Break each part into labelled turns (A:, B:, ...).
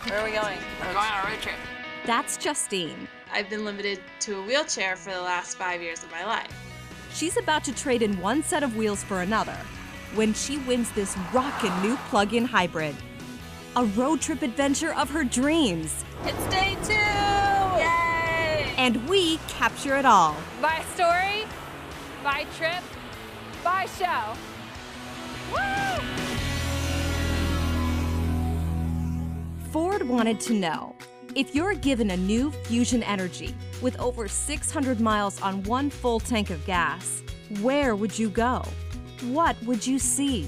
A: Where are we going?
B: We're going on a road trip.
C: That's Justine.
B: I've been limited to a wheelchair for the last 5 years of my life.
C: She's about to trade in one set of wheels for another when she wins this rockin' new plug-in hybrid. A road trip adventure of her dreams.
A: It's day 2! Yay!
C: And we capture it all.
A: By story, by trip, by show. Woo!
C: Ford wanted to know, if you're given a new Fusion Energi with over 600 miles on one full tank of gas, where would you go? What would you see?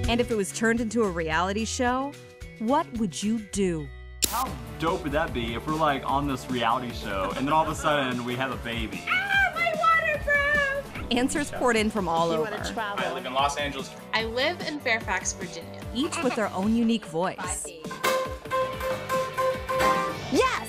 C: And if it was turned into a reality show, what would you do?
D: How dope would that be if we're like on this reality show and then all of a sudden we have a baby?
A: Ah, my waterproof!
C: Answers poured in from all over,
D: I live in Los Angeles.
B: I live in Fairfax, Virginia.
C: each with their own unique voice.
A: Yes!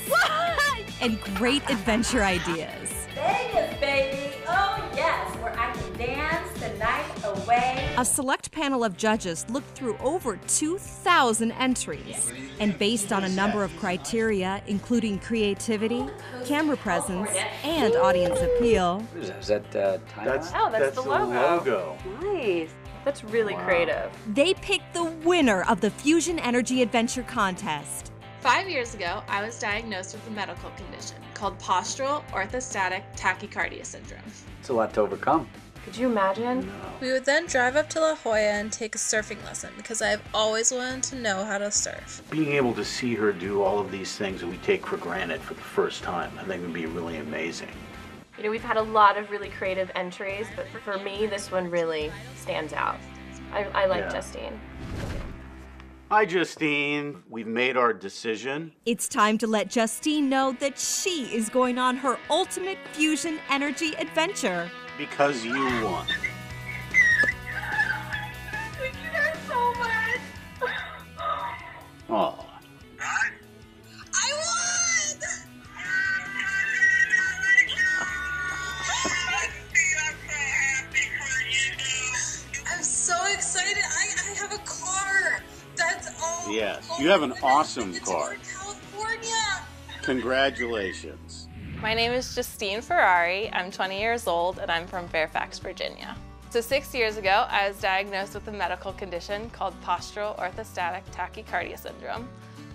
C: And great adventure ideas.
E: Vegas, baby! Oh yes, where I can dance the night away.
C: A select panel of judges looked through over 2,000 entries. And based on a number of criteria, including creativity, camera presence, and audience appeal,
F: Is that time?
A: That's the logo. Nice. That's really creative.
C: they picked the winner of the Fusion Energi Adventure contest.
B: 5 years ago, I was diagnosed with a medical condition called postural orthostatic tachycardia syndrome.
F: It's a lot to overcome.
A: Could you imagine?
B: We would then drive up to La Jolla and take a surfing lesson because I've always wanted to know how to surf.
G: Being able to see her do all of these things that we take for granted for the first time, I think would be really amazing.
A: You know, we've had a lot of really creative entries, but for me, this one really stands out. I like
G: Yeah.
A: Justine.
G: Hi, Justine. We've made our decision.
C: It's time to let Justine know that she is going on her ultimate Fusion Energi adventure.
G: Because you won.
A: Thank you guys so much.
G: Oh.
B: I won! I'm so excited. I have a car. That's all.
G: Yes, you have an awesome car.
B: California.
G: Congratulations.
H: My name is Justine Ferrari. I'm 20 years old and I'm from Fairfax, Virginia. So 6 years ago, I was diagnosed with a medical condition called postural orthostatic tachycardia syndrome,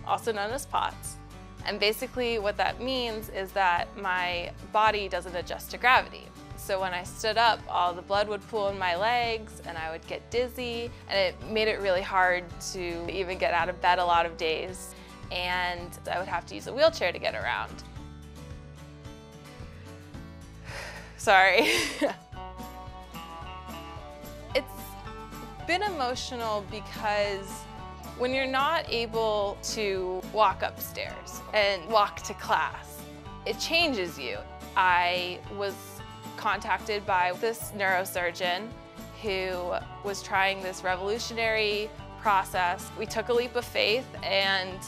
H: also known as POTS. And basically what that means is that my body doesn't adjust to gravity. So when I stood up, all the blood would pool in my legs and I would get dizzy, and it made it really hard to even get out of bed a lot of days. And I would have to use a wheelchair to get around. Sorry. It's been emotional because when you're not able to walk upstairs and walk to class, it changes you. I was contacted by this neurosurgeon who was trying this revolutionary process. We took a leap of faith, and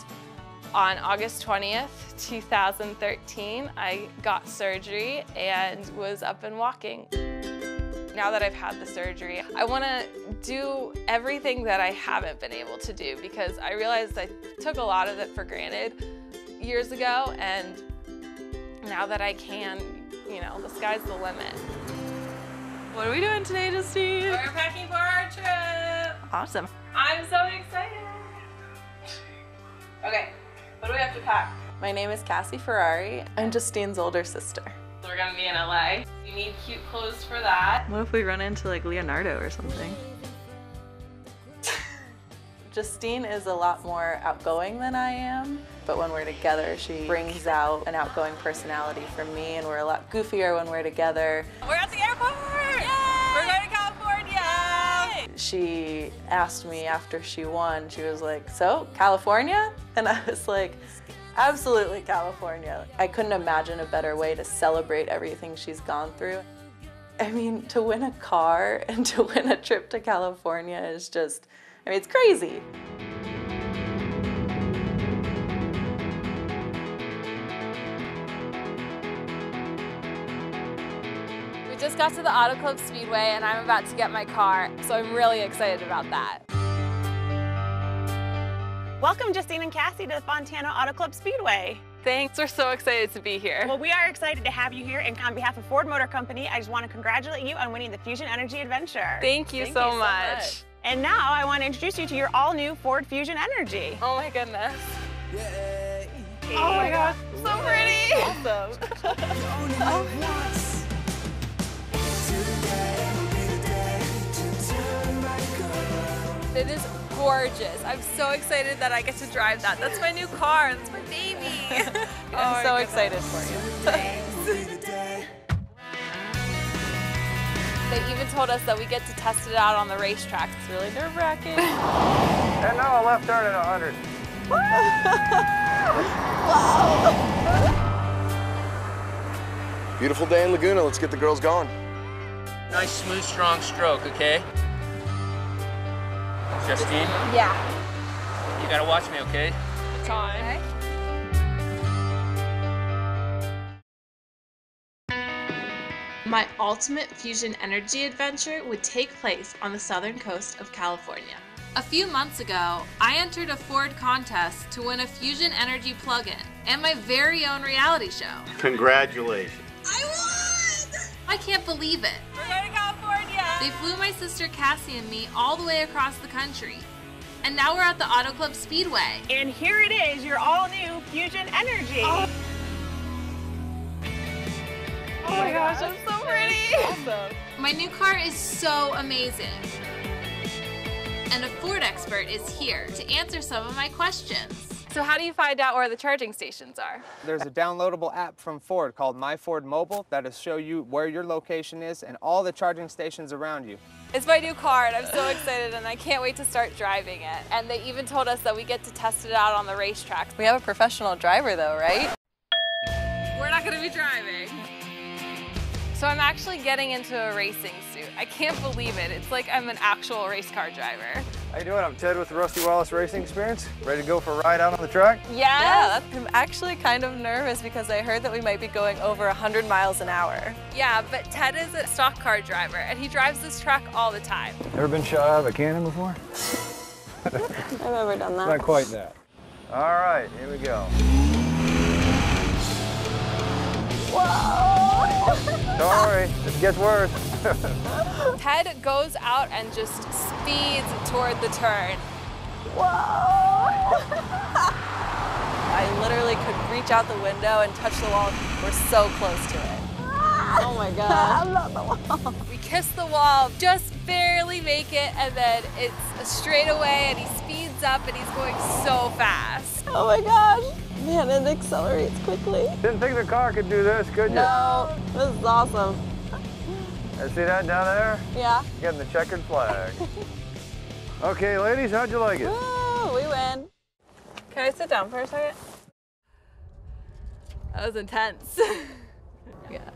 H: on August 20th, 2013, I got surgery and was up and walking. Now that I've had the surgery, I want to do everything that I haven't been able to do because I realized I took a lot of it for granted years ago, and now that I can, you know, the sky's the limit. What are we doing today, Justine? We're packing for our trip. Awesome. I'm so excited. Okay, what do we have to pack? My name is Cassie Ferrari. I'm Justine's older sister. We're gonna be in LA. You need cute clothes for that.
I: What if we run into like Leonardo or something?
H: Justine is a lot more outgoing than I am, but when we're together, she brings out an outgoing personality from me, and we're a lot goofier when we're together. We're at the airport! Yay! We're going to California! Yay! She asked me after she won, she was like, so, California? And I was like, absolutely California. I couldn't imagine a better way to celebrate everything she's gone through. I mean, to win a car and to win a trip to California is just, I mean, it's crazy. We just got to the Auto Club Speedway and I'm about to get my car, so I'm really excited about that.
J: Welcome, Justine and Cassie, to the Fontana Auto Club Speedway.
H: Thanks, we're so excited to be here.
J: Well, we are excited to have you here, and on behalf of Ford Motor Company, I just want to congratulate you on winning the Fusion Energi Adventure.
H: Thank you so much.
J: And now I want to introduce you to your all-new Ford Fusion Energi.
H: Oh my goodness. Oh my gosh, so pretty. Awesome. It is gorgeous. I'm so excited that I get to drive that. That's my new car. That's my baby. I'm so excited for you. Thanks. They even told us that we get to test it out on the racetrack. It's really nerve-wracking.
K: And now a left turn at 100.
L: Beautiful day in Laguna. Let's get the girls going.
M: Nice, smooth, strong stroke, okay? Justine?
H: Yeah.
M: You gotta watch me, okay?
H: Time. My ultimate Fusion Energi adventure would take place on the southern coast of California. A few months ago, I entered a Ford contest to win a Fusion Energi plug-in and my very own reality show.
G: Congratulations.
H: I won! I can't believe it. We're going to California! They flew my sister Cassie and me all the way across the country. And now we're at the Auto Club Speedway.
J: And here it is, your all-new Fusion Energi.
H: Oh my gosh, I'm so pretty! Awesome. My new car is so amazing. And a Ford expert is here to answer some of my questions. So how do you find out where the charging stations are?
K: There's a downloadable app from Ford called My Ford Mobile that'll show you where your location is and all the charging stations around you.
H: It's my new car and I'm so excited and I can't wait to start driving it. And they even told us that we get to test it out on the racetrack.
I: We have a professional driver though, right?
H: We're not gonna be driving. So I'm actually getting into a racing suit. I can't believe it. It's like I'm an actual race car driver.
K: How you doing? I'm Ted with the Rusty Wallace Racing Experience. Ready to go for a ride out on the track?
I: Yeah, I'm actually kind of nervous because I heard that we might be going over 100 miles an hour.
H: Yeah, but Ted is a stock car driver and he drives this truck all the time.
K: Ever been shot out of a cannon before?
I: I've never done that.
K: Not quite that. All right, here we go.
I: Whoa!
K: Sorry, it gets worse.
H: Ted goes out and just speeds toward the turn.
I: Whoa! I literally could reach out the window and touch the wall. We're so close to it. Oh my God. I'm not the wall.
H: We kiss the wall, just barely make it, and then it's a straightaway and he speeds up and he's going so fast.
I: Oh my gosh. Man, it accelerates quickly.
K: Didn't think the car could do this, could you?
I: No, this is awesome.
K: See that down there?
I: Yeah.
K: Getting the checkered flag. Okay, ladies, how'd you like it?
I: Woo, we win. Can I sit down for a second?
H: That was intense.
I: Yeah.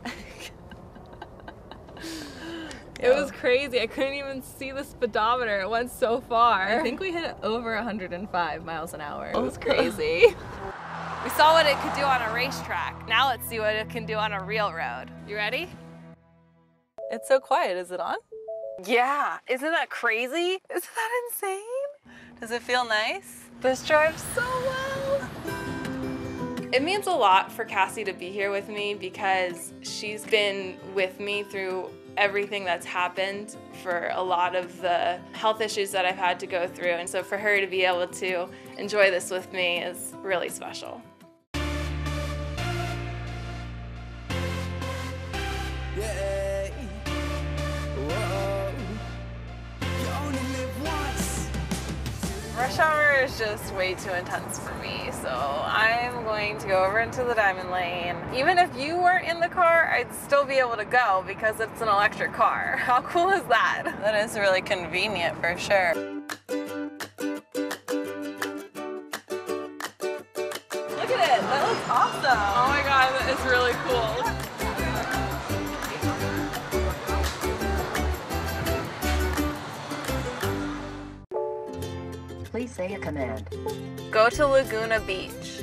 H: It was crazy. I couldn't even see the speedometer. It went so far.
I: I think we hit over 105 miles an hour.
H: It was crazy. We saw what it could do on a racetrack. Now let's see what it can do on a real road. You ready?
I: It's so quiet. Is it on?
H: Yeah. Isn't that crazy?
I: Isn't that insane? Does it feel nice? This drives so well.
H: It means a lot for Cassie to be here with me because she's been with me through everything that's happened for a lot of the health issues that I've had to go through. And so for her to be able to enjoy this with me is really special.
I: Rush hour is just way too intense for me, so I'm going to go over into the diamond lane. Even if you weren't in the car, I'd still be able to go because it's an electric car. How cool is that? That is really convenient for sure. Look at it, that looks awesome.
H: Oh my God, that is really cool.
N: Please say a command.
I: Go to Laguna Beach.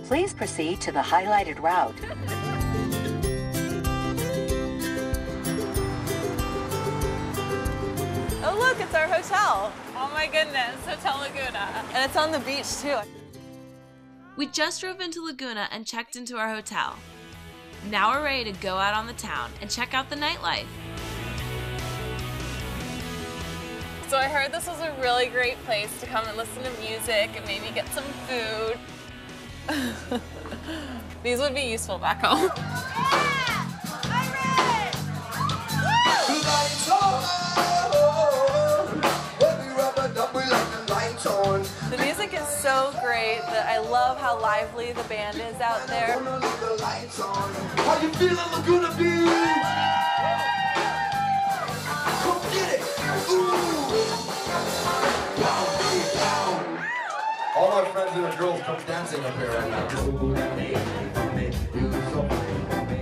N: Please proceed to the highlighted route.
I: Oh look, it's our hotel.
H: Oh my
I: my goodness, Hotel Laguna. And it's on the beach too.
B: We just drove into Laguna and checked into our hotel. Now we're ready to go out on the town and check out the nightlife.
I: So I heard this was a really great place to come and listen to music and maybe get some food. These would be useful back home. The music is so great that I love how lively the band is out there.
O: How you feeling, Laguna Beach? Come get it! All my friends and the girls come dancing up here right now.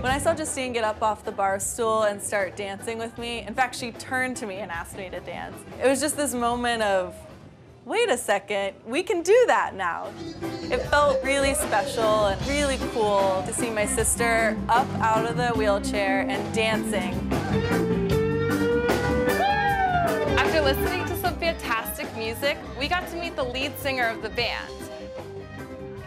I: When I saw Justine get up off the bar stool and start dancing with me, in fact, she turned to me and asked me to dance. It was just this moment of, wait a second, we can do that now. It felt really special and really cool to see my sister up out of the wheelchair and dancing. After listening to some fantastic music, we got to meet the lead singer of the band.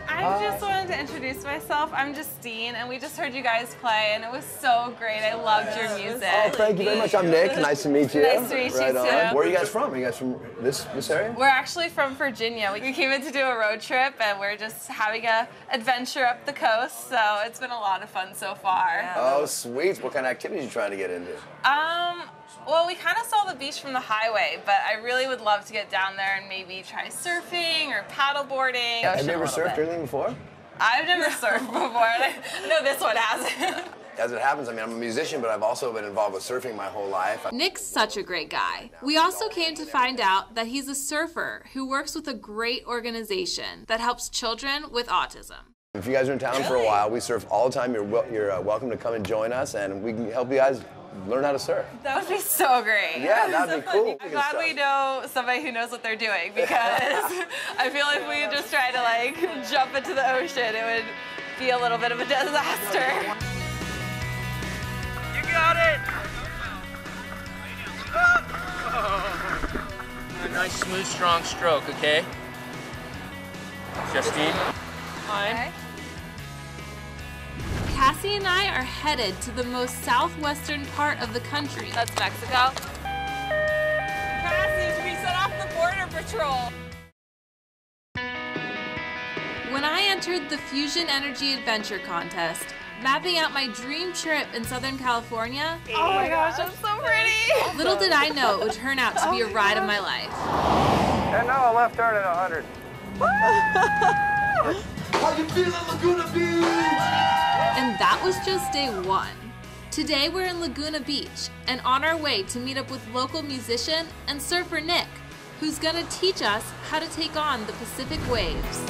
I: I just wanted to introduce myself. I'm Justine, and we just heard you guys play, and it was so great. I loved your music.
L: Oh, thank you very much. I'm Nick. Nice to meet you.
I: Nice to meet you, too.
L: Where are you guys from? Are you guys from this area?
I: We're actually from Virginia. We came in to do a road trip, and we're just having an adventure up the coast, so it's been a lot of fun so far.
L: Oh, sweet. What kind of activities are you trying to get into?
I: Well, we kind of saw the beach from the highway, but I really would love to get down there and maybe try surfing or paddleboarding.
L: Have you ever surfed or anything before?
I: I've never surfed before. No, this one hasn't.
L: As it happens, I mean, I'm a musician, but I've also been involved with surfing my whole life.
B: Nick's such a great guy. We also came to find out that he's a surfer who works with a great organization that helps children with autism.
L: If you guys are in town for a while, we surf all the time. You're welcome to come and join us, and we can help you guys learn how to surf.
I: That would be so great.
L: Yeah, that'd be cool.
I: I'm glad we know somebody who knows what they're doing, because I feel if we just try to like jump into the ocean, it would be a little bit of a disaster.
M: You got it! A nice, smooth, strong stroke, okay? Justine?
I: Okay.
B: Cassie and I are headed to the most southwestern part of the country.
I: That's Mexico. Cassie, we set off the border patrol.
B: When I entered the Fusion Energi Adventure contest, mapping out my dream trip in Southern California,
I: oh my gosh, that's so pretty.
B: Little did I know it would turn out to be a ride of my life.
K: And now a left turn at 100.
O: How you feeling, Laguna Beach?
B: And that was just day one. Today we're in Laguna Beach and on our way to meet up with local musician and surfer Nick, who's gonna teach us how to take on the Pacific waves.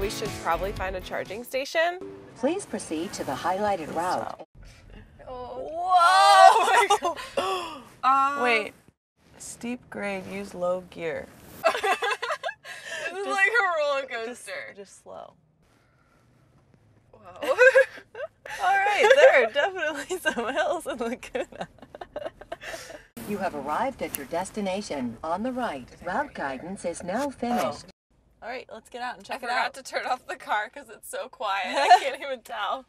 H: We should probably find a charging station.
N: Please proceed to the highlighted route.
I: Whoa!
H: Wait, steep grade, use low gear.
I: This is like a roller coaster.
H: Just slow. Wow. All right, there are definitely some hills in Laguna.
N: You have arrived at your destination. On the right, route guidance is now finished.
H: All right, let's get out and check
I: I
H: it out.
I: forgot to turn off the car because it's so quiet. I can't even tell.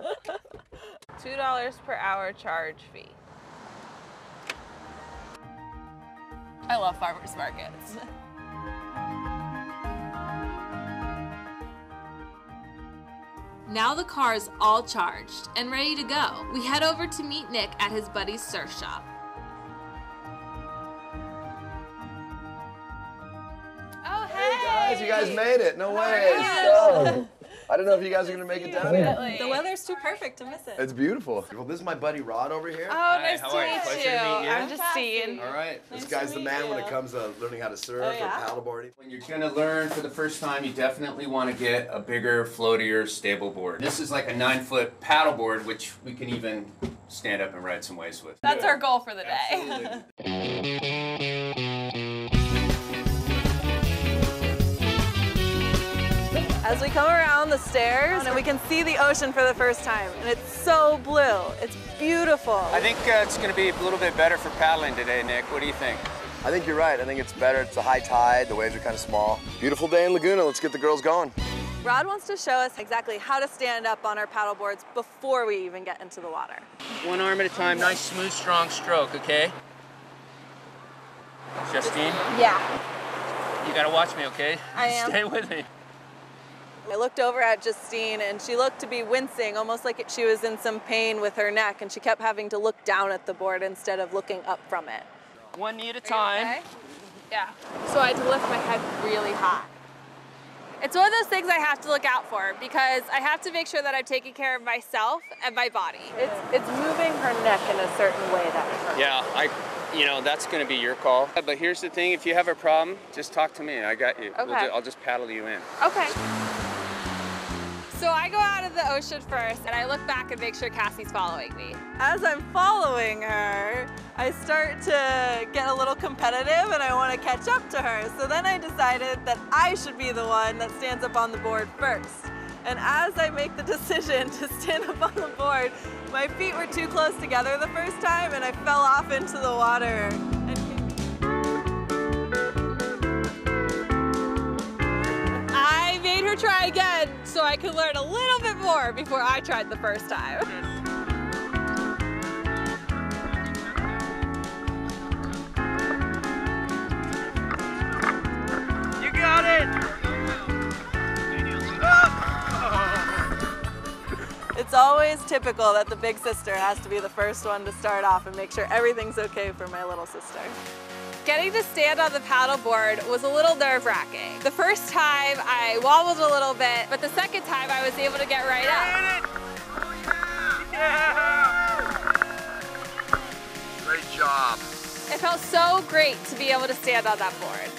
I: $2 per hour charge fee. I love farmers markets.
B: Now the car's all charged and ready to go. We head over to meet Nick at his buddy's surf shop.
I: Oh, hey!
L: You guys made it. No way. So, I don't know if you guys are going to make it down here.
H: The weather's too perfect to miss it.
L: It's beautiful. Well, this is my buddy Rod over here.
I: Oh, nice to
M: how are you?
I: meet
M: Pleasure
I: you.
M: to meet you.
I: I'm Justine.
L: All right.
H: Nice
L: This guy's
H: to
L: the
H: meet
L: man when
H: you.
L: it comes to learning how to surf or paddleboarding.
M: When you're gonna learn for the first time, you definitely want to get a bigger, floatier, stable board. This is like a 9-foot paddle board, which we can even stand up and ride some waves with.
I: That's our goal for the day.
H: I
I: As we come around the stairs, and we can see the ocean for the first time, and it's so blue. It's beautiful.
M: I think it's going to be a little bit better for paddling today, Nick. What do you think?
L: I think you're right. I think it's better. It's a high tide. The waves are kind of small. Beautiful day in Laguna. Let's get the girls going.
I: Rod wants to show us exactly how to stand up on our paddle boards before we even get into the water.
M: One arm at a time. Nice, smooth, strong stroke, okay? Justine?
I: Yeah.
M: You got to watch me, okay?
I: I am.
M: Stay with me.
I: I looked over at Justine, and she looked to be wincing, almost like she was in some pain with her neck, and she kept having to look down at the board instead of looking up from it.
M: One knee at a time.
I: Okay? Yeah. So I had to lift my head really high. It's one of those things I have to look out for because I have to make sure that I'm taking care of myself and my body. It's moving her neck in a certain way that hurts.
M: Yeah, that's going to be your call. But here's the thing, if you have a problem, just talk to me. I got you.
I: Okay.
M: I'll just paddle you in.
I: Okay. So I go out of the ocean first, and I look back and make sure Cassie's following me. As I'm following her, I start to get a little competitive, and I want to catch up to her. So then I decided that I should be the one that stands up on the board first. And as I make the decision to stand up on the board, my feet were too close together the first time, and I fell off into the water. I made her try again so I could learn a little bit more before I tried the first time.
M: You got it!
I: It's always typical that the big sister has to be the first one to start off and make sure everything's okay for my little sister. Getting to stand on the paddleboard was a little nerve-wracking. The first time I wobbled a little bit, but the second time I was able to get right up.
L: Great job.
I: It felt so great to be able to stand on that board.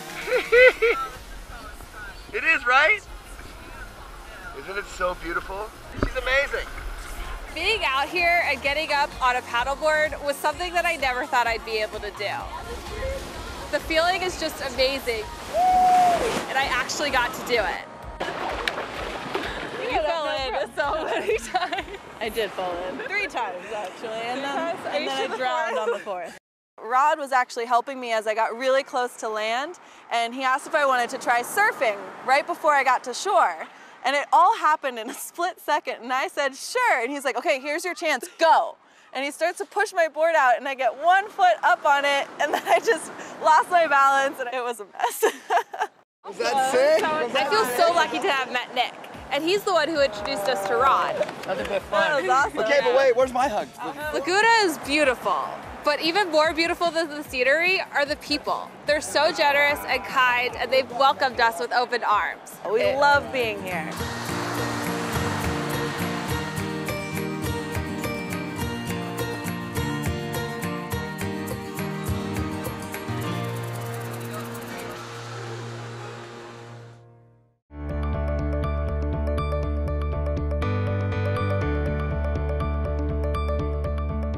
L: It is, right? Isn't it so beautiful? She's amazing.
I: Being out here and getting up on a paddleboard was something that I never thought I'd be able to do. The feeling is just amazing, and I actually got to do it. You fell in so many times. I did fall in. 3 times, actually, and then I drowned on the 4th. Rod was actually helping me as I got really close to land, and he asked if I wanted to try surfing right before I got to shore. And it all happened in a split second, and I said, sure. And he's like, okay, here's your chance, go. And he starts to push my board out, and I get 1 foot up on it, and then I just lost my balance, and it was a mess.
L: Was that sick?
I: I feel so lucky to have met Nick. And he's the one who introduced us to Rod.
M: Nothing but fun.
I: That was awesome.
L: Okay, but wait, where's my hug?
I: Laguna is beautiful, but even more beautiful than the scenery are the people. They're so generous and kind, and they've welcomed us with open arms. We love being here.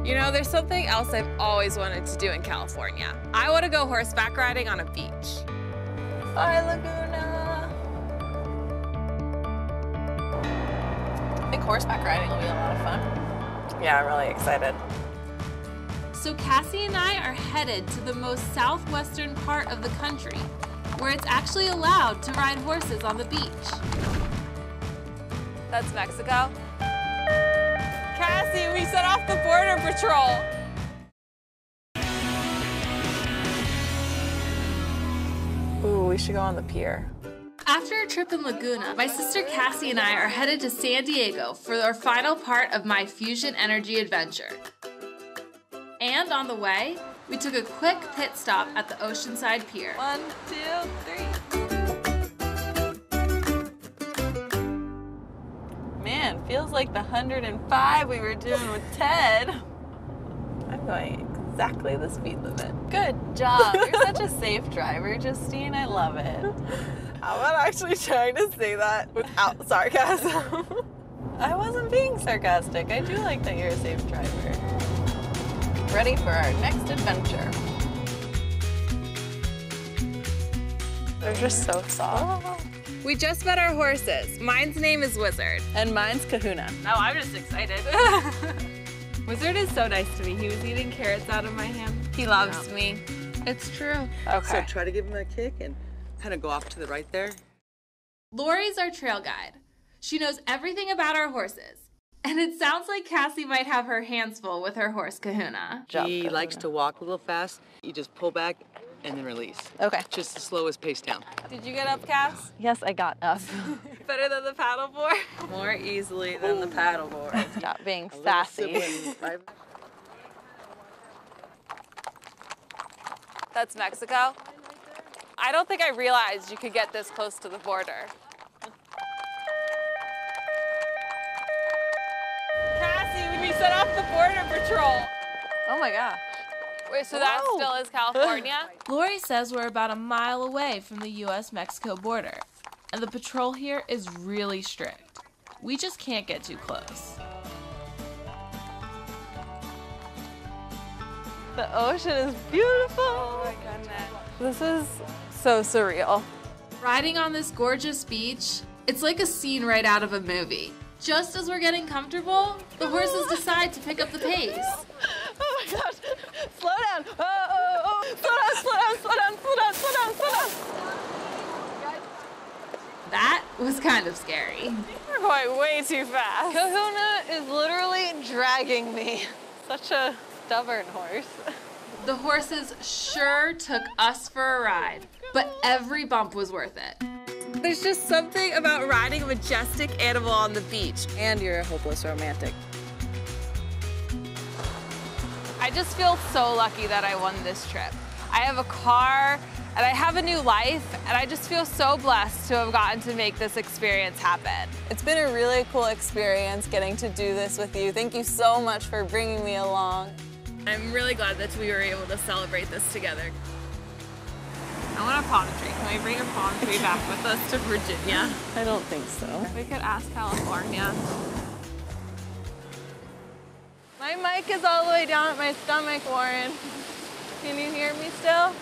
I: You know, there's something else I've always wanted to do in California. I want to go horseback riding on a beach. Bye, Laguna. I think horseback riding will be a lot of fun. Yeah, I'm really excited.
B: So Cassie and I are headed to the most southwestern part of the country, where it's actually allowed to ride horses on the beach.
I: That's Mexico. Cassie, we set off the border patrol. Ooh, we should go on the pier.
B: After a trip in Laguna, my sister Cassie and I are headed to San Diego for our final part of my Fusion Energi Adventure. And on the way, we took a quick pit stop at the Oceanside Pier.
I: 1, 2, 3. Man, feels like the 105 we were doing with Ted. I'm going exactly the speed limit. Good job. You're such a safe driver, Justine. I love it. I'm not actually trying to say that without sarcasm. I wasn't being sarcastic. I do like that you're a safe driver. Ready for our next adventure. They're just so soft.
H: We just met our horses. Mine's name is Wizard.
I: And mine's Kahuna.
B: Oh, I'm just excited.
H: Wizard is so nice to me. He was eating carrots out of my hand. He loves me. It's true.
I: Okay. So try to give him a kick and kind of go off to the right there.
B: Lori's our trail guide. She knows everything about our horses. And it sounds like Cassie might have her hands full with her horse, Kahuna.
I: He likes to walk a little fast. You just pull back and then release.
H: Okay.
I: Just the slowest pace down.
H: Did you get up, Cass?
E: Yes, I got up.
H: Better than the paddleboard?
I: More easily than the paddleboard.
E: Stop being sassy.
H: That's Mexico? I don't think I realized you could get this close to the border. Cassie, we set off the border patrol.
E: Oh my gosh.
H: Wait, so that still is California?
B: Lori says we're about a mile away from the U.S.-Mexico border, and the patrol here is really strict. We just can't get too close.
H: The ocean is beautiful. Oh my goodness. This is so surreal.
B: Riding on this gorgeous beach, it's like a scene right out of a movie. Just as we're getting comfortable, the horses decide to pick up the pace.
H: Oh my gosh. Slow down. Oh. Slow down.
B: That was kind of scary.
H: We're going way too fast. Kahuna is literally dragging me. Such a stubborn horse.
B: The horses sure took us for a ride, but every bump was worth it.
H: There's just something about riding a majestic animal on the beach.
I: And you're a hopeless romantic.
H: I just feel so lucky that I won this trip. I have a car, and I have a new life, and I just feel so blessed to have gotten to make this experience happen.
I: It's been a really cool experience getting to do this with you. Thank you so much for bringing me along.
H: I'm really glad that we were able to celebrate this together. I want a palm tree. Can we bring a palm tree back with us to Virginia?
I: I don't think so.
H: We could ask California. My mic is all the way down at my stomach, Warren. Can you hear me still?